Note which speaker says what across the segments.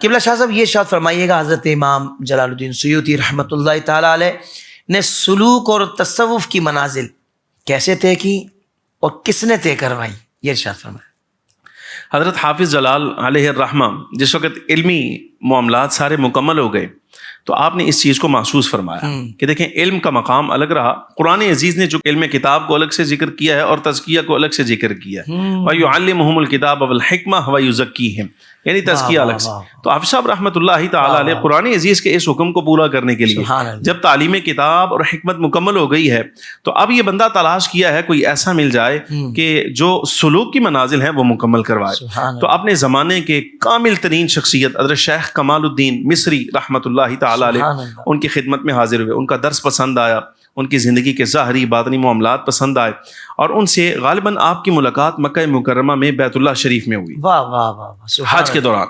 Speaker 1: قبلہ شاہ صاحب یہ ارشاد فرمائیے گا، حضرت امام جلال الدین سیوطی رحمۃ اللہ تعالی علیہ نے سلوک اور تصوف کی منازل کیسے طے کی اور کس نے طے کروائی، یہ ارشاد فرمائیں۔
Speaker 2: حضرت حافظ جلال علیہ الرحمہ جس وقت علمی معاملات سارے مکمل ہو گئے تو آپ نے اس چیز کو محسوس فرمایا کہ دیکھیں علم کا مقام الگ رہا، قرآن عزیز نے جو علم کتاب کو الگ سے ذکر کیا ہے اور تزکیہ کو الگ سے ذکر کیا ہے، وَيُعَلِّمُهُمُ الْكِتَابَ وَالْحِكْمَةَ وَيُزَكِّيهِمْ، یعنی تزکیہ الگ سے۔ تو حافظ صاحب رحمۃ اللہ تعالی علیہ قرآن عزیز کے اس حکم کو پورا کرنے کے لیے جب تعلیم کتاب اور حکمت مکمل ہو گئی ہے تو اب یہ بندہ تلاش کیا ہے کوئی ایسا مل جائے کہ جو سلوک کی منازل ہیں وہ مکمل کروائے۔ تو اپنے زمانے کے کامل ترین شخصیت حضرت شیخ کمال الدین مصری رحمۃ اللہ تعالی علیہ ان کی خدمت میں حاضر ہوئے، ان کا درس پسند آیا، ان کی زندگی کے ظاہری باطنی معاملات پسند آئے اور ان سے غالباً آپ کی ملاقات مکہ مکرمہ میں بیت اللہ شریف میں ہوئی حج کے دوران۔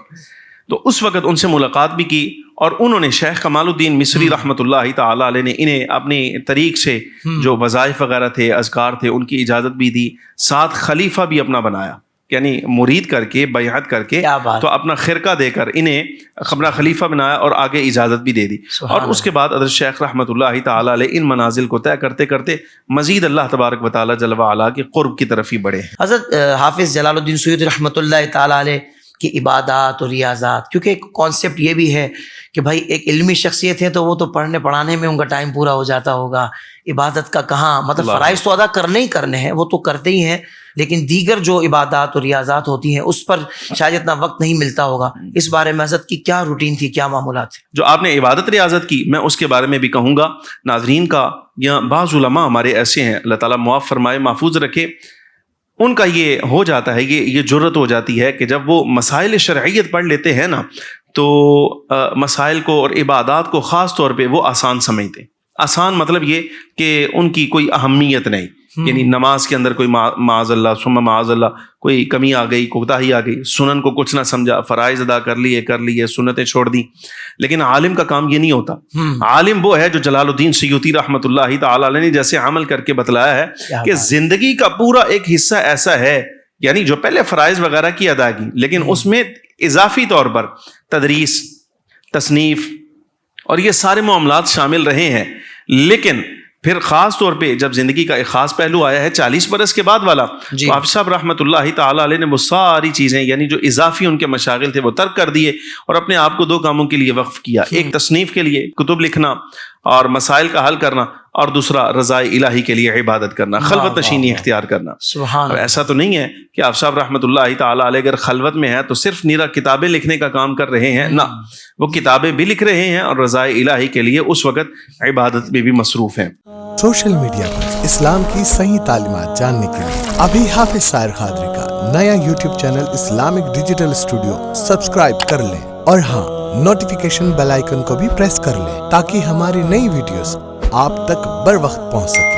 Speaker 2: تو اس وقت ان سے ملاقات بھی کی اور انہوں نے شیخ کمال الدین مصری رحمۃ اللہ تعالی علیہ نے انہیں اپنی طریق سے جو وظائف وغیرہ تھے، اذکار تھے، ان کی اجازت بھی دی، ساتھ خلیفہ بھی اپنا بنایا، یعنی مرید کر کے بیعت کر کے تو اپنا خرقہ دے کر انہیں اپنا خلیفہ بنایا اور آگے اجازت بھی دے دی۔ اور اس کے بعد حضرت شیخ رحمۃ اللہ تعالی علیہ ان منازل کو طے کرتے کرتے مزید اللہ تبارک و تعالی جل وعلا کے قرب کی طرف ہی بڑھے۔
Speaker 1: حضرت حافظ جلال الدین سیوطی رحمۃ اللہ تعالی علیہ کی عبادات اور ریاضات، کیونکہ ایک کانسیپٹ یہ بھی ہے کہ بھائی ایک علمی شخصیت ہے تو وہ تو پڑھنے پڑھانے میں ان کا ٹائم پورا ہو جاتا ہوگا، عبادت کا کہاں، مطلب فرائض تو ادا کرنے ہی کرنے ہیں، وہ تو کرتے ہی ہیں، لیکن دیگر جو عبادات اور ریاضات ہوتی ہیں اس پر شاید اتنا وقت نہیں ملتا ہوگا۔ اس بارے میں حضرت کی کیا روٹین تھی، کیا معمولات تھے؟
Speaker 2: جو آپ نے عبادت ریاضت کی میں اس کے بارے میں بھی کہوں گا ناظرین کا، یا بعض علماء ہمارے ایسے ہیں اللہ تعالیٰ معاف فرمائے محفوظ رکھے، ان کا یہ ہو جاتا ہے، یہ جرت ہو جاتی ہے کہ جب وہ مسائل شرعیت پڑھ لیتے ہیں نا تو مسائل کو اور عبادات کو خاص طور پہ وہ آسان سمجھتے ہیں۔ آسان مطلب یہ کہ ان کی کوئی اہمیت نہیں، یعنی نماز کے اندر کوئی معاذ اللہ ثم معاذ اللہ کوئی کمی آ گئی، کوتاہی آ گئی، سنن کو کچھ نہ سمجھا، فرائض ادا کر لیے، سنتیں چھوڑ دی۔ لیکن عالم کا کام یہ نہیں ہوتا، عالم وہ ہے جو جلال الدین سیوطی رحمۃ اللہ تعالی علیہ نے جیسے عمل کر کے بتلایا ہے کہ زندگی کا پورا ایک حصہ ایسا ہے، یعنی جو پہلے فرائض وغیرہ کی ادائیگی، لیکن اس میں اضافی طور پر تدریس، تصنیف اور یہ سارے معاملات شامل رہے ہیں۔ لیکن پھر خاص طور پہ جب زندگی کا ایک خاص پہلو آیا ہے 40 برس کے بعد والا، تو حافظ صاحب رحمۃ اللہ تعالی علیہ نے وہ ساری چیزیں، یعنی جو اضافی ان کے مشاغل تھے وہ ترک کر دیے اور اپنے آپ کو 2 کاموں کے لیے وقف کیا، ایک تصنیف کے لیے کتب لکھنا اور مسائل کا حل کرنا، اور دوسرا رضائے الہی کے لیے عبادت کرنا، خلوت نشینی اختیار کرنا۔
Speaker 1: سبحان اللہ۔
Speaker 2: ایسا تو نہیں ہے کہ آپ صاحب رحمۃ اللہ تعالی علیہ اگر خلوت میں ہے تو صرف نیرا کتابیں لکھنے کا کام کر رہے ہیں، نہ، وہ کتابیں بھی لکھ رہے ہیں اور رضائے الہی کے لیے اس وقت عبادت میں بھی مصروف ہیں۔
Speaker 3: سوشل میڈیا پر اسلام کی صحیح تعلیمات جاننے کے لیے ابھی حافظ سائر قادری کا نیا YouTube channel Islamic digital studio subscribe کر لیں، اور ہاں نوٹیفیکیشن بیل آئیکن کو بھی پریس کر لیں تاکہ ہماری نئی ویڈیوز آپ تک بر وقت پہنچ سکیں۔